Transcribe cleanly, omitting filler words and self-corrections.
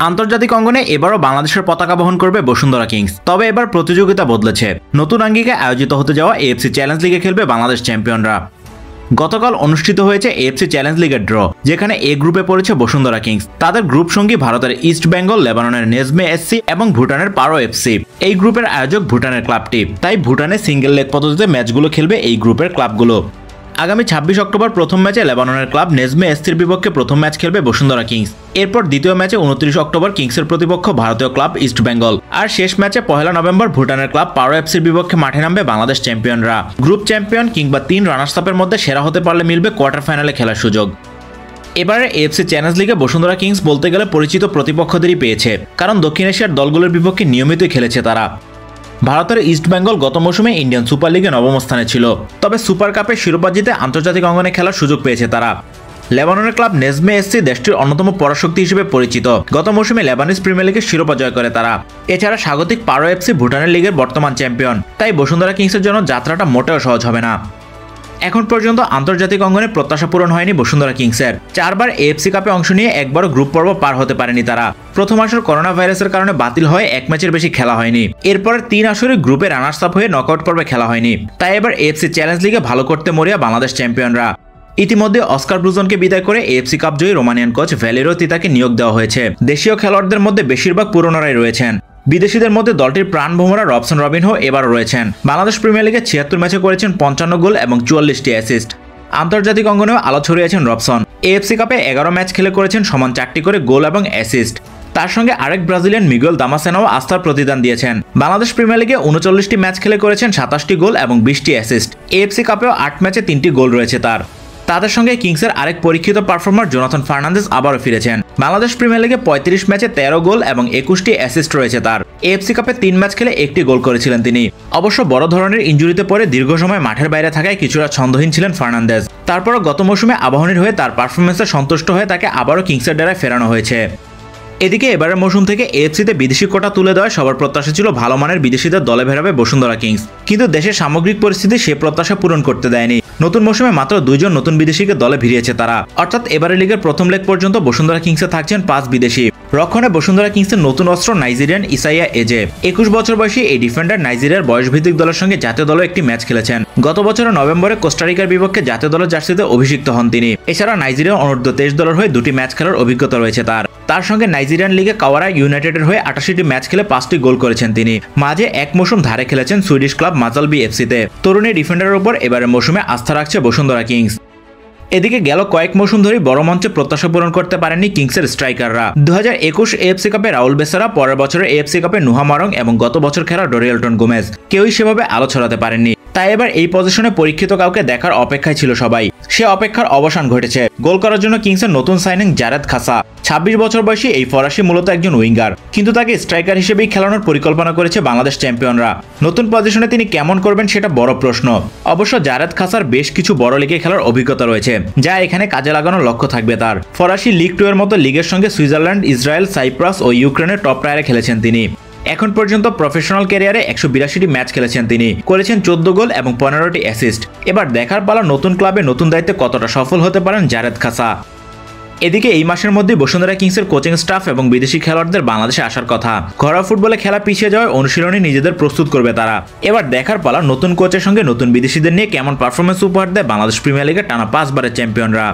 আন্তর্জাতিক অঙ্গনে এবারও বাংলাদেশের পতাকা বহন করবে বসুন্ধরা কিংস। তবে এবার প্রতিযোগিতা বদলেছে। নতুন আঙ্গিকে আয়োজিত হতে যাওয়া এএফসি চ্যালেঞ্জ লিগে খেলবে বাংলাদেশ চ্যাম্পিয়নরা। গতকাল অনুষ্ঠিত হয়েছে এএফসি চ্যালেঞ্জ লিগের ড্র, যেখানে এ গ্রুপে পড়েছে বসুন্ধরা কিংস। তাদের গ্রুপ সঙ্গী ভারতের ইস্ট বেঙ্গল, লেবাননের নেজমে এসসি এবং ভুটানের পারো এফসি। এই গ্রুপের আয়োজক ভুটানের ক্লাবটি, তাই ভুটানে সিঙ্গেল লেগ পদ্ধতিতে ম্যাচগুলো খেলবে এই গ্রুপের ক্লাবগুলো। আগামী 26 অক্টোবর প্রথম ম্যাচে লেবাননের ক্লাব নেজমে এসসির বিপক্ষে প্রথম ম্যাচ খেলবে বসুন্ধরা কিংস। এরপর দ্বিতীয় ম্যাচে 29 অক্টোবর কিংসের প্রতিপক্ষ ভারতীয় ক্লাব ইস্ট বেঙ্গল। আর শেষ ম্যাচে 1 নভেম্বর ভুটানের ক্লাব পারো এফসির বিপক্ষে মাঠে নামবে বাংলাদেশ চ্যাম্পিয়নরা। গ্রুপ চ্যাম্পিয়ন কিংবা 3 রানার্স আপের মধ্যে সেরা হতে পারলে মিলবে কোয়ার্টার ফাইনালে খেলার সুযোগ। এবারে এএফসি চ্যালেঞ্জ লিগে বসুন্ধরা কিংস বলতে গেলে পরিচিত প্রতিপক্ষদেরই পেয়েছে, কারণ দক্ষিণ এশিয়ার দলগুলোর বিপক্ষে নিয়মিতই খেলেছে তারা। ভারতের ইস্ট বেঙ্গল গত মৌসুমে ইন্ডিয়ান সুপার লিগে নবম স্থানে ছিল, তবে সুপার কাপের শিরোপা জিতে আন্তর্জাতিক অঙ্গনে খেলার সুযোগ পেয়েছে তারা। লেবাননের ক্লাব নেজমে এসসি দেশটির অন্যতম পরাশক্তি হিসেবে পরিচিত। গত মৌসুমে লেবানিজ প্রিমিয়ার লিগের শিরোপা জয় করে তারা। এছাড়া স্বাগতিক পারো এফসি ভুটানের লিগের বর্তমান চ্যাম্পিয়ন, তাই বসুন্ধরা কিংসের জন্য যাত্রাটা মোটেও সহজ হবে না। এখন পর্যন্ত আন্তর্জাতিক অঙ্গনে প্রত্যাশা পূরণ হয়নি বসুন্ধরা কিংসের। 4 বার এএফসি কাপে অংশ নিয়ে একবারও গ্রুপ পর্ব পার হতে পারেনি তারা। প্রথম আসর করোনা ভাইরাসের কারণে বাতিল হয়ে 1 ম্যাচের বেশি খেলা হয়নি। এরপর 3 আসরে গ্রুপে রানার্স আপ হয়ে নকআউট পর্বে খেলা হয়নি। তাই এবার এএফসি চ্যালেঞ্জ লিগে ভালো করতে মরিয়া বাংলাদেশ চ্যাম্পিয়নরা। ইতিমধ্যে অস্কার ব্রুজনকে বিদায় করে এএফসি কাপ জয়ী রোমানিয়ান কোচ ভ্যালেরো তিতাকে নিয়োগ দেওয়া হয়েছে। দেশীয় খেলোয়াড়দের মধ্যে বেশিরভাগ পুরনোরাই রয়েছেন। বিদেশিদের মধ্যে দলটির প্রাণভোমরা রবসন রবিনহো এবারও রয়েছেন। বাংলাদেশ প্রিমিয়ার লিগে 76 ম্যাচে করেছেন 55 গোল এবং 44টি অ্যাসিস্ট। আন্তর্জাতিক অঙ্গনেও আলো ছড়িয়েছেন রবসন। এএফসি কাপে 11 ম্যাচ খেলে করেছেন সমান 4টি করে গোল এবং অ্যাসিস্ট। তার সঙ্গে আরেক ব্রাজিলিয়ান মিগুয়েল দামাসেনাও আস্থার প্রতিদান দিয়েছেন। বাংলাদেশ প্রিমিয়ার লিগে 39টি ম্যাচ খেলে করেছেন 27টি গোল এবং 20টি অ্যাসিস্ট। এএফসি কাপেও 8 ম্যাচে 3টি গোল রয়েছে তার। তাদের সঙ্গে কিংসের আরেক পরীক্ষিত পারফর্মার জোনাথন ফার্নান্দেজ আবারও ফিরেছেন। বাংলাদেশ প্রিমিয়ার লিগে 35 ম্যাচে 13 গোল এবং 21টি অ্যাসিস্ট রয়েছে তার। এএফসি কাপে 3 ম্যাচ খেলে 1টি গোল করেছিলেন তিনি। অবশ্য বড় ধরনের ইনজুরিতে পড়ে দীর্ঘ সময় মাঠের বাইরে থাকায় কিছুটা ছন্দহীন ছিলেন ফার্নান্দেজ। তারপরও গত মৌসুমে আবাহনীর হয়ে তার পারফরমেন্সে সন্তুষ্ট হয়ে তাকে আবারও কিংসের ডেরায় ফেরানো হয়েছে। এদিকে এবারের মৌসুম থেকে এএফসিতে বিদেশি কোটা তুলে দেওয়ায় সবার প্রত্যাশা ছিল ভালো মানের বিদেশিদের দলে ভেড়াবে বসুন্ধরা কিংস, কিন্তু দেশের সামগ্রিক পরিস্থিতি সে প্রত্যাশা পূরণ করতে দেয়নি। নতুন মৌসুমে মাত্র 2 জন নতুন বিদেশিকে দলে ভিড়িয়েছে তারা। অর্থাৎ এবারের লিগের প্রথম লেগ পর্যন্ত বসুন্ধরা কিংসে থাকছেন 5 বিদেশি। রক্ষণে বসুন্ধরা কিংসের নতুন অস্ত্র নাইজেরিয়ান ইসাইয়া এজে। 21 বছর বয়সী এই ডিফেন্ডার নাইজেরিয়ার বয়সভিত্তিক দলের সঙ্গে জাতীয় দলে একটি ম্যাচ খেলেছেন। গত বছরের নভেম্বরে কোস্টারিকার বিপক্ষে জাতীয় দলের জার্সিতে অভিষিক্ত হন তিনি। এছাড়া নাইজেরিয়া অনূর্ধ্ব 23 দলের হয়ে 2টি ম্যাচ খেলার অভিজ্ঞতা রয়েছে তার। তার সঙ্গে নাইজেরিয়ান লিগে কাওয়ারা ইউনাইটেডের হয়ে 88টি ম্যাচ খেলে 5টি গোল করেছেন তিনি। মাঝে এক মৌসুম ধারে খেলেছেন সুইডিশ ক্লাব মাজালবি এফসিতে। তরুণী ডিফেন্ডারের উপর এবারের মৌসুমে আস্থা রাখছে বসুন্ধরা কিংস। এদিকে গেল কয়েক মৌসুম ধরেই বড় মঞ্চে প্রত্যাশা পূরণ করতে পারেননি কিংসের স্ট্রাইকাররা। 2021 এএফসি কাপে রাউল বেসারা, পরের বছরের এএফসি কাপে নুহা মারং এবং গত বছর খেলা ডোরিয়েলটন গোমেজ কেউই সেভাবে আলো ছড়াতে পারেননি। তাই এবার এই পজিশনে পরীক্ষিত কাউকে দেখার অপেক্ষায় ছিল সবাই। সে অপেক্ষার অবসান ঘটেছে। গোল করার জন্য কিংসের নতুন সাইনিং জারেদ খাসা। 26 বছর বয়সী এই ফরাসি মূলত একজন উইঙ্গার, কিন্তু তাকে স্ট্রাইকার হিসেবেই খেলানোর পরিকল্পনা করেছে বাংলাদেশ চ্যাম্পিয়নরা। নতুন পজিশনে তিনি কেমন করবেন সেটা বড় প্রশ্ন। অবশ্য জারেদ খাসার বেশ কিছু বড় লিগে খেলার অভিজ্ঞতা রয়েছে, যা এখানে কাজে লাগানোর লক্ষ্য থাকবে তার। ফরাসি লিগ 2 এর মতো লিগের সঙ্গে সুইজারল্যান্ড, ইসরায়েল, সাইপ্রাস ও ইউক্রেনের টপ টায়ারে খেলেছেন তিনি। এখন পর্যন্ত প্রফেশনাল ক্যারিয়ারে 182টি ম্যাচ খেলেছেন তিনি, করেছেন 14 গোল এবং 15টি অ্যাসিস্ট। এবার দেখার পালা নতুন ক্লাবে নতুন দায়িত্বে কতটা সফল হতে পারেন জারেদ খাসা। এদিকে এই মাসের মধ্যে বসুন্ধরা কিংসের কোচিং স্টাফ এবং বিদেশি খেলোয়াড়দের বাংলাদেশে আসার কথা। ঘরোয়া ফুটবলে খেলা পিছিয়ে যাওয়ায় অনুশীলনে নিজেদের প্রস্তুত করবে তারা। এবার দেখার পালা নতুন কোচের সঙ্গে নতুন বিদেশিদের নিয়ে কেমন পারফরমেন্স উপহার দেয় বাংলাদেশ প্রিমিয়ার লিগের টানা 5 বারের চ্যাম্পিয়নরা।